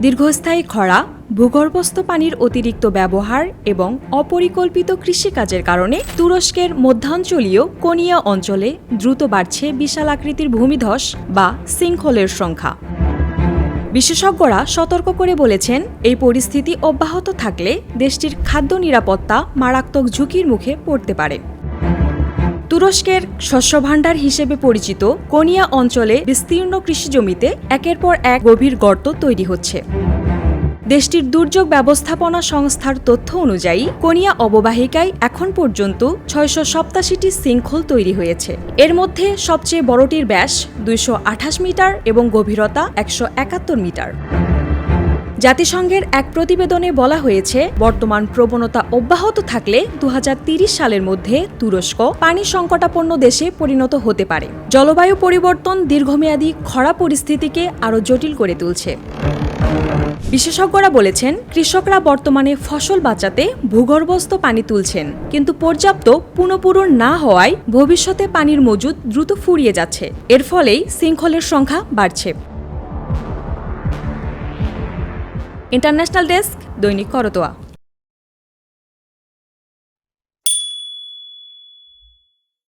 দীর্ঘস্থায়ী খরা, ভূগর্ভস্থ পানির অতিরিক্ত ব্যবহার এবং অপরিকল্পিত কৃষিকাজের কারণে তুরস্কের মধ্যাঞ্চলীয় কোনিয়া অঞ্চলে দ্রুত বাড়ছে বিশাল আকৃতির ভূমিধস বা সিঙ্কহোলের সংখ্যা। বিশেষজ্ঞরা সতর্ক করে বলেছেন, এই পরিস্থিতি অব্যাহত থাকলে দেশটির খাদ্য নিরাপত্তা মারাত্মক ঝুঁকির মুখে পড়তে পারে। তুরস্কের শস্যভাণ্ডার হিসেবে পরিচিত কোনিয়া অঞ্চলে বিস্তীর্ণ কৃষিজমিতে একের পর এক গভীর গর্ত তৈরি হচ্ছে। দেশটির দুর্যোগ ব্যবস্থাপনা সংস্থার তথ্য অনুযায়ী কোনিয়া অববাহিকায় এখন পর্যন্ত ৬৮৭টি সিঙ্কহোল তৈরি হয়েছে। এর মধ্যে সবচেয়ে বড়টির ব্যাস ২২৮ মিটার এবং গভীরতা ১৭১ মিটার। জাতিসংঘের এক প্রতিবেদনে বলা হয়েছে, বর্তমান প্রবণতা অব্যাহত থাকলে ২০৩০ সালের মধ্যে তুরস্ক পানি সংকটাপন্ন দেশে পরিণত হতে পারে। জলবায়ু পরিবর্তন দীর্ঘমেয়াদী খরা পরিস্থিতিকে আরও জটিল করে তুলছে। বিশেষজ্ঞরা বলেছেন, কৃষকরা বর্তমানে ফসল বাঁচাতে ভূগর্ভস্থ পানি তুলছেন, কিন্তু পর্যাপ্ত পুনঃপূরণ না হওয়ায় ভবিষ্যতে পানির মজুদ দ্রুত ফুরিয়ে যাচ্ছে। এর ফলেই সিঙ্কহোলের সংখ্যা বাড়ছে। ইন্টারন্যাশনাল ডেস্ক, দৈনিক করতোয়া।